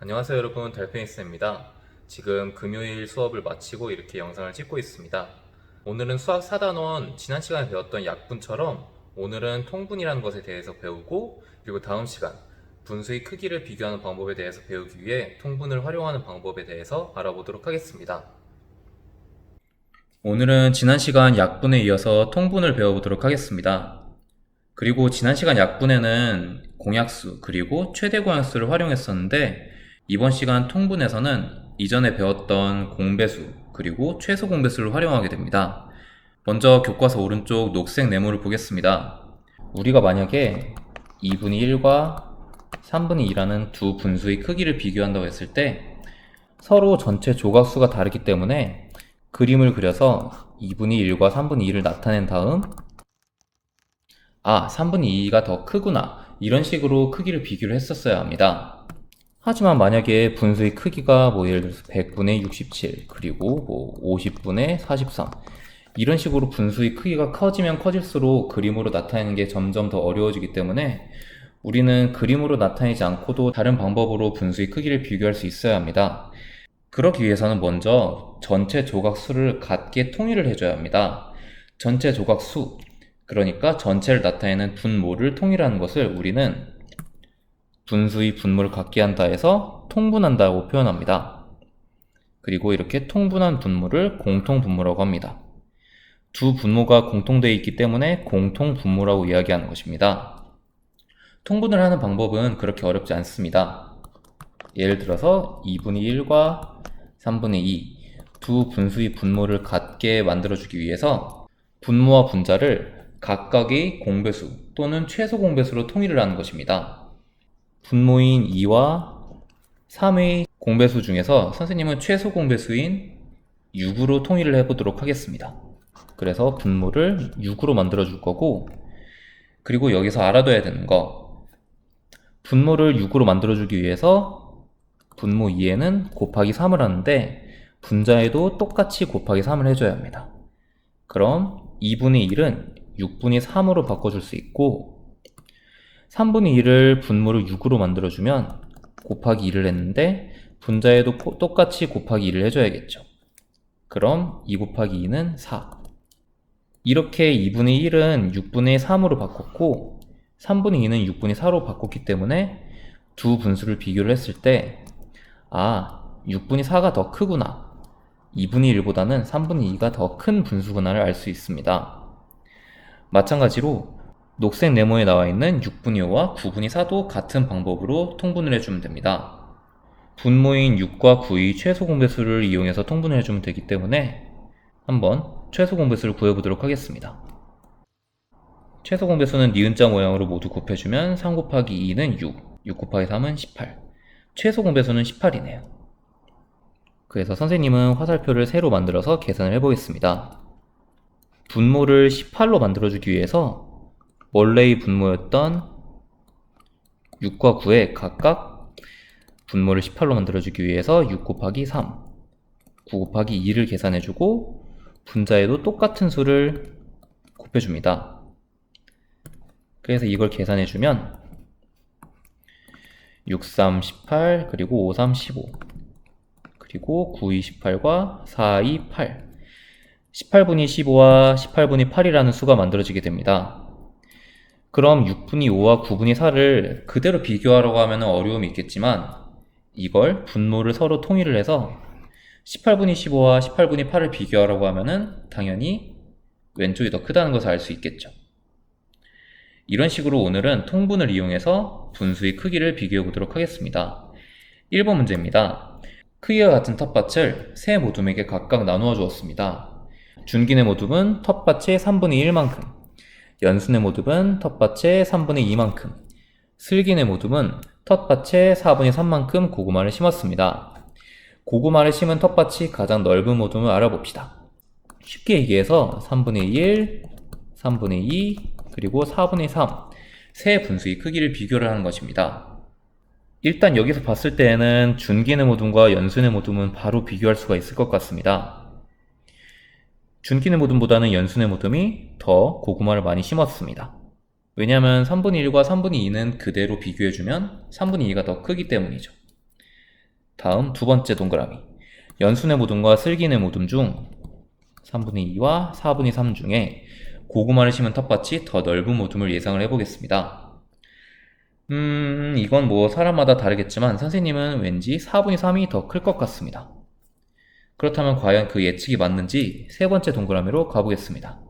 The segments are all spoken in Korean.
안녕하세요 여러분, 달팽이쌤입니다. 지금 금요일 수업을 마치고 이렇게 영상을 찍고 있습니다. 오늘은 수학 4단원 지난 시간에 배웠던 약분처럼 오늘은 통분이라는 것에 대해서 배우고, 그리고 다음 시간 분수의 크기를 비교하는 방법에 대해서 배우기 위해 통분을 활용하는 방법에 대해서 알아보도록 하겠습니다. 오늘은 지난 시간 약분에 이어서 통분을 배워보도록 하겠습니다. 그리고 지난 시간 약분에는 공약수 그리고 최대 공약수를 활용했었는데, 이번 시간 통분에서는 이전에 배웠던 공배수 그리고 최소 공배수를 활용하게 됩니다. 먼저 교과서 오른쪽 녹색 네모를 보겠습니다. 우리가 만약에 2분의 1과 3분의 2라는 두 분수의 크기를 비교한다고 했을 때 서로 전체 조각수가 다르기 때문에 그림을 그려서 2분의 1과 3분의 2를 나타낸 다음 3분의 2가 더 크구나, 이런 식으로 크기를 비교를 했었어야 합니다. 하지만 만약에 분수의 크기가 예를 들어서 100분의 67 그리고 50분의 43, 이런 식으로 분수의 크기가 커지면 커질수록 그림으로 나타내는 게 점점 더 어려워지기 때문에 우리는 그림으로 나타내지 않고도 다른 방법으로 분수의 크기를 비교할 수 있어야 합니다. 그러기 위해서는 먼저 전체 조각수를 같게 통일을 해줘야 합니다. 전체 조각수, 그러니까 전체를 나타내는 분모를 통일하는 것을 우리는 분수의 분모를 같게 한다 해서 통분한다고 표현합니다. 그리고 이렇게 통분한 분모를 공통분모라고 합니다. 두 분모가 공통되어 있기 때문에 공통분모라고 이야기하는 것입니다. 통분을 하는 방법은 그렇게 어렵지 않습니다. 예를 들어서 2분의 1과 3분의 2 두 분수의 분모를 같게 만들어주기 위해서 분모와 분자를 각각의 공배수 또는 최소 공배수로 통일을 하는 것입니다. 분모인 2와 3의 공배수 중에서 선생님은 최소 공배수인 6으로 통일을 해보도록 하겠습니다. 그래서 분모를 6으로 만들어 줄 거고, 그리고 여기서 알아둬야 되는 거, 분모를 6으로 만들어 주기 위해서 분모 2에는 곱하기 3을 하는데 분자에도 똑같이 곱하기 3을 해줘야 합니다. 그럼 2분의 1은 6분의 3으로 바꿔줄 수 있고, 3분의 1을 분모를 6으로 만들어주면 곱하기 2를 했는데 분자에도 똑같이 곱하기 2를 해줘야겠죠. 그럼 2 곱하기 2는 4. 이렇게 2분의 1은 6분의 3으로 바꿨고 3분의 2는 6분의 4로 바꿨기 때문에 두 분수를 비교를 했을 때 6분의 4가 더 크구나, 2분의 1보다는 3분의 2가 더 큰 분수구나를 알 수 있습니다. 마찬가지로 녹색 네모에 나와 있는 6분의 5와 9분의 4도 같은 방법으로 통분을 해주면 됩니다. 분모인 6과 9의 최소 공배수를 이용해서 통분을 해주면 되기 때문에 한번 최소 공배수를 구해보도록 하겠습니다. 최소 공배수는 니은자 모양으로 모두 곱해주면 3 곱하기 2는 6 곱하기 3은 18, 최소 공배수는 18이네요. 그래서 선생님은 화살표를 새로 만들어서 계산을 해보겠습니다. 분모를 18로 만들어주기 위해서 원래의 분모였던 6과 9에 각각 분모를 18로 만들어주기 위해서 6 곱하기 3, 9 곱하기 2를 계산해주고 분자에도 똑같은 수를 곱해줍니다. 그래서 이걸 계산해주면 6, 3, 18, 그리고 5, 3, 15, 그리고 9, 2, 18과 4, 2, 8, 18분의 15와 18분의 8이라는 수가 만들어지게 됩니다. 그럼 6분의 5와 9분의 4를 그대로 비교하려고 하면 어려움이 있겠지만, 이걸 분모를 서로 통일을 해서 18분의 15와 18분의 8을 비교하려고 하면 당연히 왼쪽이 더 크다는 것을 알 수 있겠죠. 이런 식으로 오늘은 통분을 이용해서 분수의 크기를 비교해 보도록 하겠습니다. 1번 문제입니다. 크기가 같은 텃밭을 세 모둠에게 각각 나누어 주었습니다. 준기네 모둠은 텃밭의 3분의 1만큼, 연순의 모둠은 텃밭의 3분의 2만큼, 슬기네 모둠은 텃밭의 4분의 3만큼 고구마를 심었습니다. 고구마를 심은 텃밭이 가장 넓은 모둠을 알아봅시다. 쉽게 얘기해서 3분의 1, 3분의 2, 그리고 4분의 3, 세 분수의 크기를 비교를 하는 것입니다. 일단 여기서 봤을 때에는 준기네 모둠과 연순의 모둠은 바로 비교할 수가 있을 것 같습니다. 준기네 모둠보다는 연순의 모둠이 더 고구마를 많이 심었습니다. 왜냐하면 3분의 1과 3분의 2는 그대로 비교해주면 3분의 2가 더 크기 때문이죠. 다음 두 번째 동그라미. 연순의 모둠과 슬기의 모둠 중 3분의 2와 4분의 3 중에 고구마를 심은 텃밭이 더 넓은 모둠을 예상을 해보겠습니다. 이건 뭐 사람마다 다르겠지만 선생님은 왠지 4분의 3이 더 클 것 같습니다. 그렇다면 과연 그 예측이 맞는지 세 번째 동그라미로 가보겠습니다.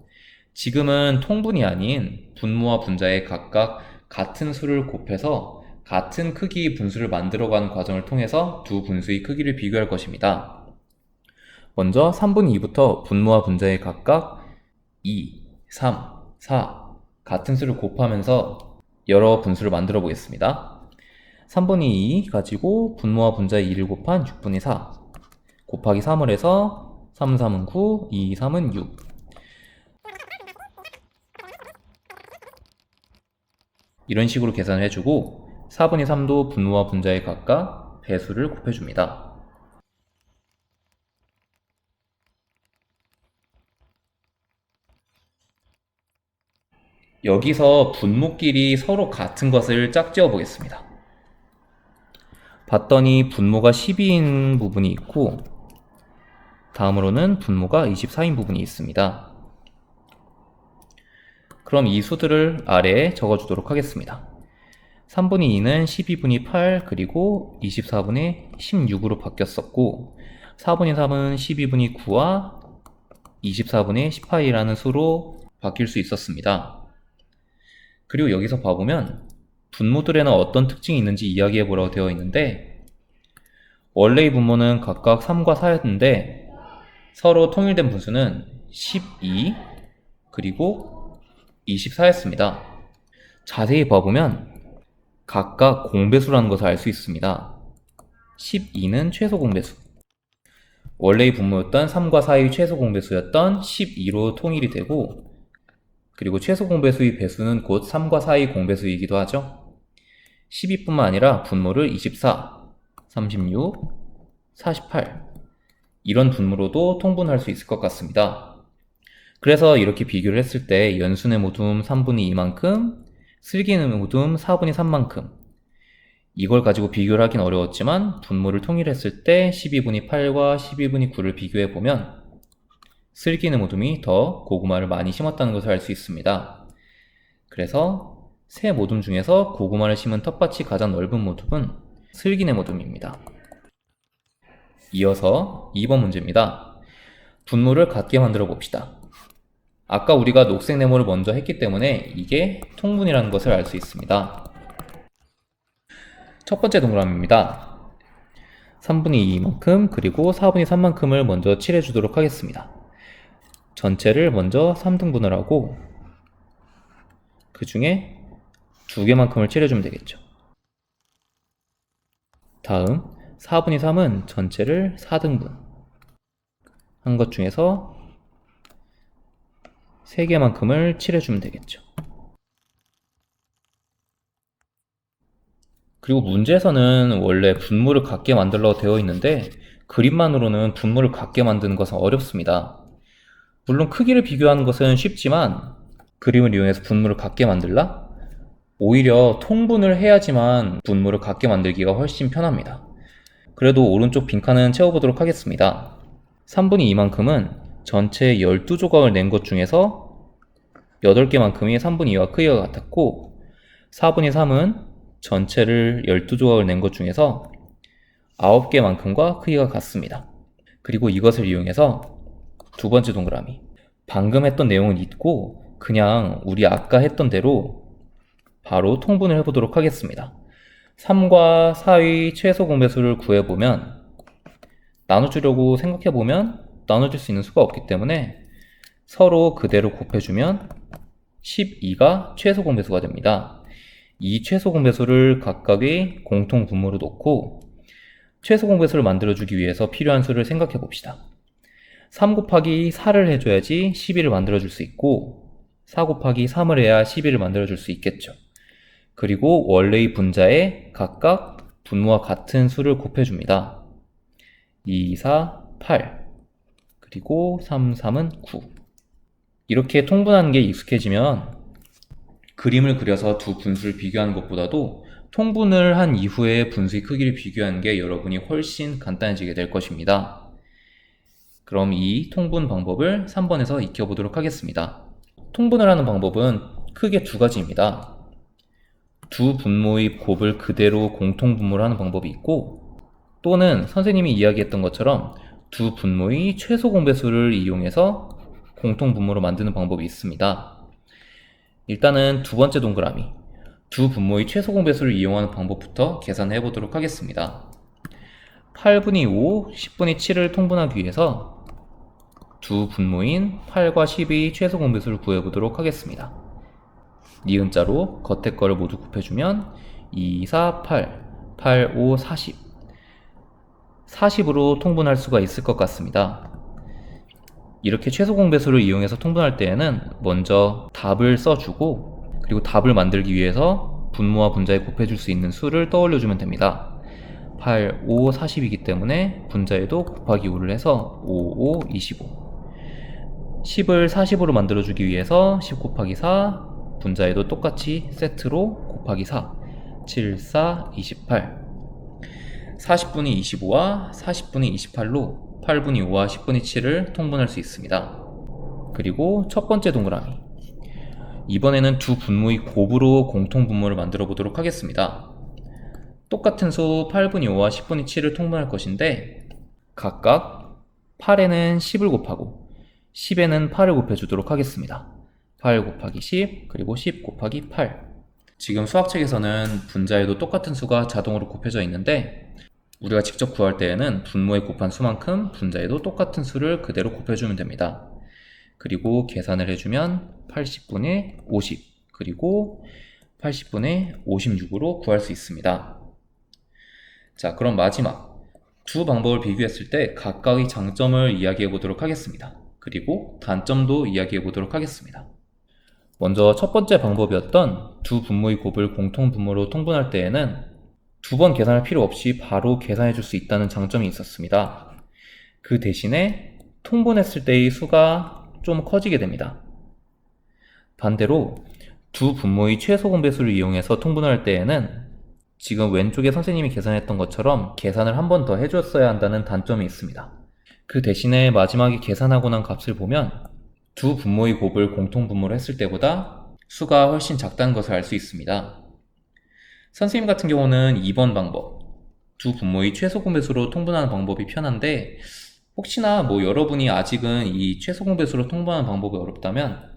지금은 통분이 아닌 분모와 분자에 각각 같은 수를 곱해서 같은 크기의 분수를 만들어가는 과정을 통해서 두 분수의 크기를 비교할 것입니다. 먼저 3분의 2부터 분모와 분자에 각각 2, 3, 4 같은 수를 곱하면서 여러 분수를 만들어 보겠습니다. 3분의 2 가지고 분모와 분자에 2를 곱한 6분의 4 곱하기 3을 해서 3, 3은 9, 2, 3은 6 이런 식으로 계산을 해주고 4분의 3도 분모와 분자에 각각 배수를 곱해줍니다. 여기서 분모끼리 서로 같은 것을 짝지어 보겠습니다. 봤더니 분모가 12인 부분이 있고 다음으로는 분모가 24인 부분이 있습니다. 그럼 이 수들을 아래에 적어주도록 하겠습니다. 3분의 2는 12분의 8 그리고 24분의 16으로 바뀌었었고 4분의 3은 12분의 9와 24분의 18이라는 수로 바뀔 수 있었습니다. 그리고 여기서 봐보면 분모들에는 어떤 특징이 있는지 이야기해 보라고 되어 있는데 원래의 분모는 각각 3과 4였는데 서로 통일된 분수는 12 그리고 24였습니다. 자세히 봐보면 각각 공배수라는 것을 알 수 있습니다. 12는 최소 공배수, 원래의 분모였던 3과 4의 최소 공배수였던 12로 통일이 되고 그리고 최소 공배수의 배수는 곧 3과 4의 공배수이기도 하죠. 12뿐만 아니라 분모를 24, 36, 48 이런 분모로도 통분할 수 있을 것 같습니다. 그래서 이렇게 비교를 했을 때 연순의 모둠 3분의 2만큼, 슬기의 모둠 4분의 3만큼 이걸 가지고 비교를 하긴 어려웠지만 분모를 통일했을 때 12분의 8과 12분의 9를 비교해보면 슬기의 모둠이 더 고구마를 많이 심었다는 것을 알 수 있습니다. 그래서 세 모둠 중에서 고구마를 심은 텃밭이 가장 넓은 모둠은 슬기의 모둠입니다. 이어서 2번 문제입니다. 분모를 같게 만들어 봅시다. 아까 우리가 녹색 네모를 먼저 했기 때문에 이게 통분이라는 것을 알 수 있습니다. 첫 번째 동그라미입니다. 3분의 2만큼 그리고 4분의 3만큼을 먼저 칠해 주도록 하겠습니다. 전체를 먼저 3등분을 하고 그 중에 2개만큼을 칠해주면 되겠죠. 다음 4분의 3은 전체를 4등분 한 것 중에서 3개만큼을 칠해주면 되겠죠. 그리고 문제에서는 원래 분모를 같게 만들려고 되어 있는데 그림만으로는 분모를 같게 만드는 것은 어렵습니다. 물론 크기를 비교하는 것은 쉽지만 그림을 이용해서 분모를 같게 만들라? 오히려 통분을 해야지만 분모를 같게 만들기가 훨씬 편합니다. 그래도 오른쪽 빈칸은 채워보도록 하겠습니다. 3분의 2만큼은 전체 12조각을 낸 것 중에서 8개만큼이 3분의 2와 크기가 같았고 4분의 3은 전체를 12조각을 낸 것 중에서 9개만큼과 크기가 같습니다. 그리고 이것을 이용해서 두 번째 동그라미, 방금 했던 내용은 잊고 그냥 우리 아까 했던 대로 바로 통분을 해보도록 하겠습니다. 3과 4의 최소 공배수를 구해보면 나눠주려고 생각해보면 나눠줄 수 있는 수가 없기 때문에 서로 그대로 곱해주면 12가 최소 공배수가 됩니다. 이 최소 공배수를 각각의 공통 분모로 놓고 최소 공배수를 만들어주기 위해서 필요한 수를 생각해 봅시다. 3 곱하기 4를 해줘야지 12를 만들어줄 수 있고 4 곱하기 3을 해야 12를 만들어줄 수 있겠죠. 그리고 원래의 분자에 각각 분모와 같은 수를 곱해줍니다. 2, 4, 8 그리고 3, 3은 9 이렇게 통분하는 게 익숙해지면 그림을 그려서 두 분수를 비교하는 것보다도 통분을 한 이후에 분수의 크기를 비교하는 게 여러분이 훨씬 간단해지게 될 것입니다. 그럼 이 통분 방법을 3번에서 익혀보도록 하겠습니다. 통분을 하는 방법은 크게 두 가지입니다. 두 분모의 곱을 그대로 공통분모를 하는 방법이 있고, 또는 선생님이 이야기했던 것처럼 두 분모의 최소 공배수를 이용해서 공통분모로 만드는 방법이 있습니다. 일단은 두 번째 동그라미, 두 분모의 최소 공배수를 이용하는 방법부터 계산해 보도록 하겠습니다. 8분의 5, 10분의 7을 통분하기 위해서 두 분모인 8과 10의 최소 공배수를 구해보도록 하겠습니다. 니은자로 겉에 거를 모두 곱해주면 2, 4, 8, 8, 5, 40 40으로 통분할 수가 있을 것 같습니다. 이렇게 최소 공배수를 이용해서 통분할 때에는 먼저 답을 써주고, 그리고 답을 만들기 위해서 분모와 분자에 곱해줄 수 있는 수를 떠올려주면 됩니다. 8, 5, 40이기 때문에 분자에도 곱하기 5를 해서 5, 5, 25 10을 40으로 만들어주기 위해서 10 곱하기 4, 분자에도 똑같이 세트로 곱하기 4 7, 4, 28 40분의 25와 40분의 28로 8분의 5와 10분의 7을 통분할 수 있습니다. 그리고 첫 번째 동그라미, 이번에는 두 분모의 곱으로 공통분모를 만들어 보도록 하겠습니다. 똑같은 수 8분의 5와 10분의 7을 통분할 것인데, 각각 8에는 10을 곱하고 10에는 8을 곱해주도록 하겠습니다. 8 곱하기 10, 그리고 10 곱하기 8. 지금 수학책에서는 분자에도 똑같은 수가 자동으로 곱해져 있는데, 우리가 직접 구할 때에는 분모에 곱한 수만큼 분자에도 똑같은 수를 그대로 곱해주면 됩니다. 그리고 계산을 해주면 80분의 50, 그리고 80분의 56으로 구할 수 있습니다. 자, 그럼 마지막 두 방법을 비교했을 때 각각의 장점을 이야기해 보도록 하겠습니다. 그리고 단점도 이야기해 보도록 하겠습니다. 먼저 첫 번째 방법이었던 두 분모의 곱을 공통분모로 통분할 때에는 두 번 계산할 필요 없이 바로 계산해 줄 수 있다는 장점이 있었습니다. 그 대신에 통분했을 때의 수가 좀 커지게 됩니다. 반대로 두 분모의 최소 공배수를 이용해서 통분할 때에는 지금 왼쪽에 선생님이 계산했던 것처럼 계산을 한 번 더 해줬어야 한다는 단점이 있습니다. 그 대신에 마지막에 계산하고 난 값을 보면 두 분모의 곱을 공통분모로 했을 때보다 수가 훨씬 작다는 것을 알 수 있습니다. 선생님 같은 경우는 2번 방법, 두 분모의 최소 공배수로 통분하는 방법이 편한데, 혹시나 여러분이 아직은 이 최소 공배수로 통분하는 방법이 어렵다면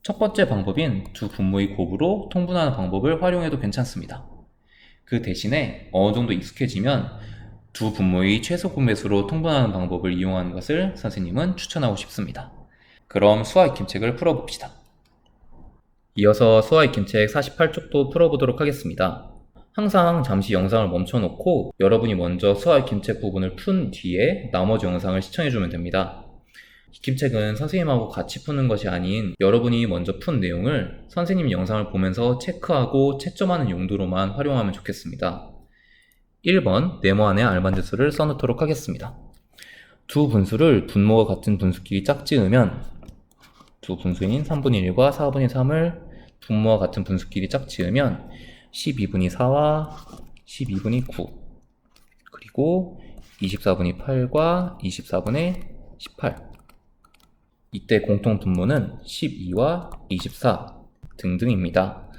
첫 번째 방법인 두 분모의 곱으로 통분하는 방법을 활용해도 괜찮습니다. 그 대신에 어느 정도 익숙해지면 두 분모의 최소 공배수로 통분하는 방법을 이용하는 것을 선생님은 추천하고 싶습니다. 그럼 수학 익힘책을 풀어봅시다. 이어서 수학 익힘책 48쪽도 풀어보도록 하겠습니다. 항상 잠시 영상을 멈춰놓고 여러분이 먼저 수학 익힘책 부분을 푼 뒤에 나머지 영상을 시청해주면 됩니다. 익힘책은 선생님하고 같이 푸는 것이 아닌 여러분이 먼저 푼 내용을 선생님 영상을 보면서 체크하고 채점하는 용도로만 활용하면 좋겠습니다. 1번 네모 안에 알맞은 수를 써놓도록 하겠습니다. 두 분수를 분모가 같은 분수끼리 짝지으면 두 분수인 3분의 1과 4분의 3을 분모와 같은 분수끼리 짝지으면 12분의 4와 12분의 9, 그리고 24분의 8과 24분의 18. 이때 공통분모는 12와 24 등등입니다.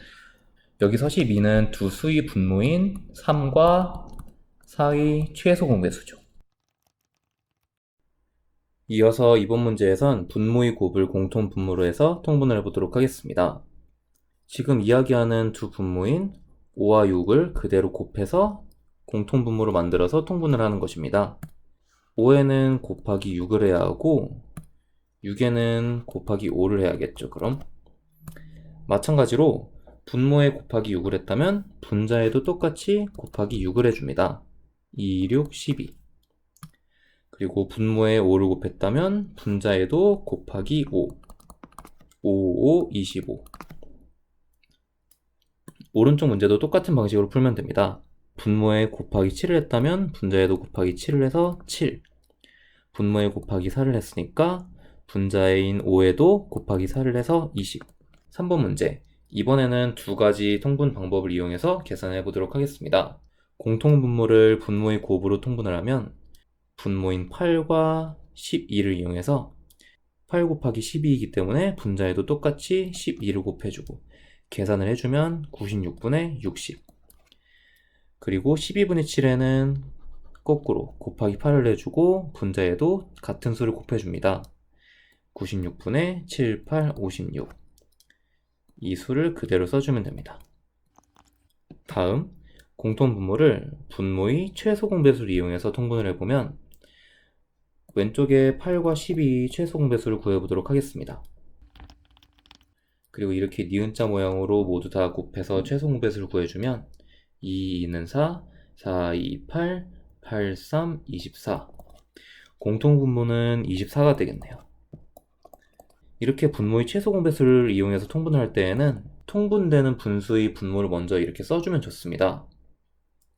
여기서 12는 두 수의 분모인 3과 4의 최소 공배수죠. 이어서 이번 문제에선 분모의 곱을 공통분모로 해서 통분을 해보도록 하겠습니다. 지금 이야기하는 두 분모인 5와 6을 그대로 곱해서 공통분모로 만들어서 통분을 하는 것입니다. 5에는 곱하기 6을 해야 하고 6에는 곱하기 5를 해야겠죠. 그럼 마찬가지로 분모에 곱하기 6을 했다면 분자에도 똑같이 곱하기 6을 해줍니다. 2, 6, 12. 그리고 분모에 5를 곱했다면 분자에도 곱하기 5, 5, 5, 25. 오른쪽 문제도 똑같은 방식으로 풀면 됩니다. 분모에 곱하기 7을 했다면 분자에도 곱하기 7을 해서 7. 분모에 곱하기 4를 했으니까 분자인 5에도 곱하기 4를 해서 20. 3번 문제, 이번에는 두 가지 통분 방법을 이용해서 계산해 보도록 하겠습니다. 공통분모를 분모의 곱으로 통분을 하면 분모인 8과 12를 이용해서 8 곱하기 12이기 때문에 분자에도 똑같이 12를 곱해주고 계산을 해주면 96분의 60. 그리고 12분의 7에는 거꾸로 곱하기 8을 해주고 분자에도 같은 수를 곱해줍니다. 96분의 7, 8, 56. 이 수를 그대로 써주면 됩니다. 다음, 공통분모를 분모의 최소 공배수를 이용해서 통분을 해보면 왼쪽에 8과 12 최소 공배수를 구해보도록 하겠습니다. 그리고 이렇게 니은자 모양으로 모두 다 곱해서 최소 공배수를 구해주면 2, 2는 4, 4, 2, 8, 8, 3, 24. 공통분모는 24가 되겠네요. 이렇게 분모의 최소 공배수를 이용해서 통분을 할 때에는 통분되는 분수의 분모를 먼저 이렇게 써주면 좋습니다.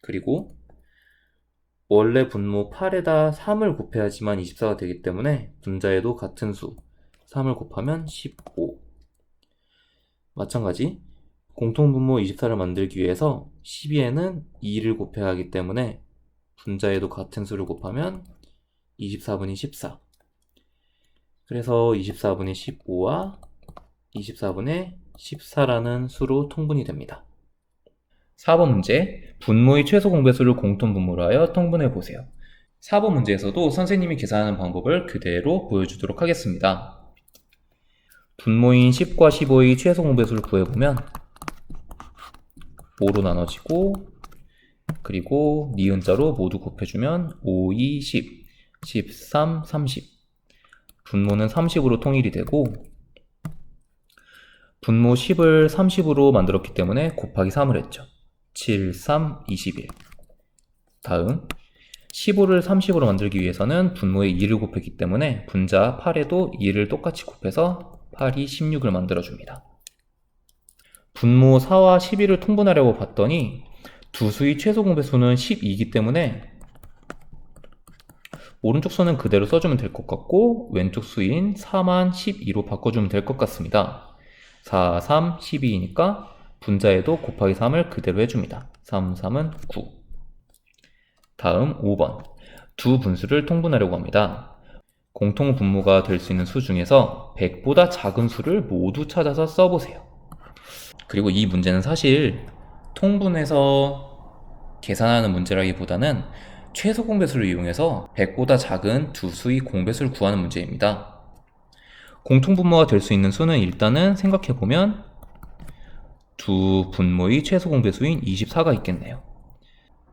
그리고 원래 분모 8에다 3을 곱해야지만 24가 되기 때문에 분자에도 같은 수 3을 곱하면 15. 마찬가지 공통분모 24를 만들기 위해서 12에는 2를 곱해야 하기 때문에 분자에도 같은 수를 곱하면 24분의 14. 그래서 24분의 15와 24분의 14라는 수로 통분이 됩니다. 4번 문제, 분모의 최소 공배수를 공통분모로 하여 통분해 보세요. 4번 문제에서도 선생님이 계산하는 방법을 그대로 보여주도록 하겠습니다. 분모인 10과 15의 최소 공배수를 구해보면 5로 나눠지고 그리고 니은자로 모두 곱해주면 5, 2, 10, 13, 30. 분모는 30으로 통일이 되고 분모 10을 30으로 만들었기 때문에 곱하기 3을 했죠. 7, 3, 21. 다음 15를 30으로 만들기 위해서는 분모에 2를 곱했기 때문에 분자 8에도 2를 똑같이 곱해서 8이 16을 만들어줍니다. 분모 4와 12를 통분하려고 봤더니 두 수의 최소 공배수는 12이기 때문에 오른쪽 수는 그대로 써주면 될 것 같고 왼쪽 수인 4만 12로 바꿔주면 될 것 같습니다. 4, 3, 12이니까 분자에도 곱하기 3을 그대로 해줍니다. 3, 3은 9. 다음 5번. 두 분수를 통분하려고 합니다. 공통 분모가 될 수 있는 수 중에서 100보다 작은 수를 모두 찾아서 써보세요. 그리고 이 문제는 사실 통분해서 계산하는 문제라기보다는 최소 공배수를 이용해서 100보다 작은 두 수의 공배수를 구하는 문제입니다. 공통분모가 될 수 있는 수는 일단은 생각해보면 두 분모의 최소 공배수인 24가 있겠네요.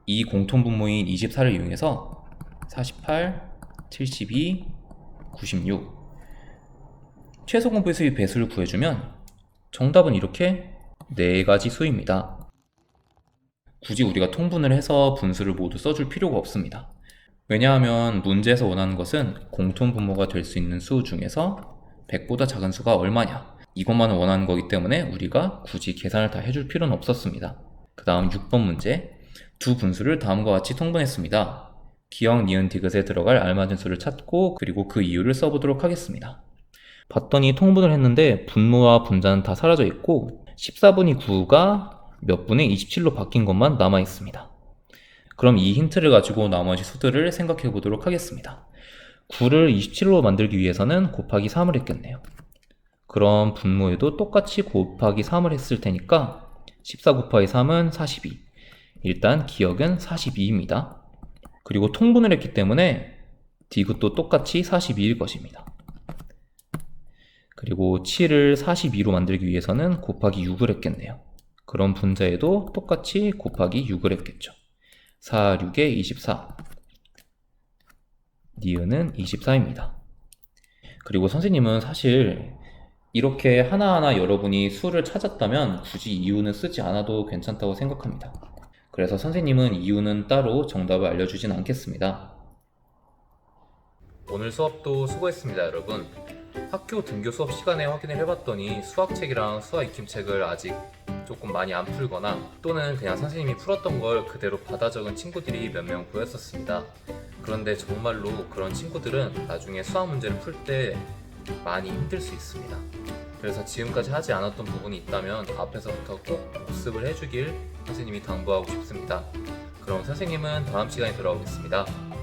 이 공통분모인 24를 이용해서 48, 72, 96 최소 공배수의 배수를 구해주면 정답은 이렇게 4가지 수입니다. 굳이 우리가 통분을 해서 분수를 모두 써줄 필요가 없습니다. 왜냐하면 문제에서 원하는 것은 공통분모가 될 수 있는 수 중에서 100보다 작은 수가 얼마냐 이것만 원하는 거기 때문에 우리가 굳이 계산을 다 해줄 필요는 없었습니다. 그 다음 6번 문제, 두 분수를 다음과 같이 통분했습니다. 기역, 니은, 디귿에 들어갈 알맞은 수를 찾고 그리고 그 이유를 써보도록 하겠습니다. 봤더니 통분을 했는데 분모와 분자는 다 사라져 있고 14분의 9가 몇 분의 27로 바뀐 것만 남아 있습니다. 그럼 이 힌트를 가지고 나머지 수들을 생각해 보도록 하겠습니다. 9를 27로 만들기 위해서는 곱하기 3을 했겠네요. 그럼 분모에도 똑같이 곱하기 3을 했을 테니까 14 곱하기 3은 42. 일단 기억은 42입니다. 그리고 통분을 했기 때문에 디귿도 똑같이 42일 것입니다. 그리고 7을 42로 만들기 위해서는 곱하기 6을 했겠네요. 그럼 분자에도 똑같이 곱하기 6을 했겠죠. 4, 6에 24. 니은은 24입니다. 그리고 선생님은 사실 이렇게 하나하나 여러분이 수를 찾았다면 굳이 이유는 쓰지 않아도 괜찮다고 생각합니다. 그래서 선생님은 이유는 따로 정답을 알려주진 않겠습니다. 오늘 수업도 수고했습니다, 여러분. 학교 등교 수업 시간에 확인을 해봤더니 수학책이랑 수학익힘책을 아직 조금 많이 안 풀거나 또는 그냥 선생님이 풀었던 걸 그대로 받아 적은 친구들이 몇 명 보였었습니다. 그런데 정말로 그런 친구들은 나중에 수학 문제를 풀 때 많이 힘들 수 있습니다. 그래서 지금까지 하지 않았던 부분이 있다면 앞에서부터 꼭 복습을 해주길 선생님이 당부하고 싶습니다. 그럼 선생님은 다음 시간에 돌아오겠습니다.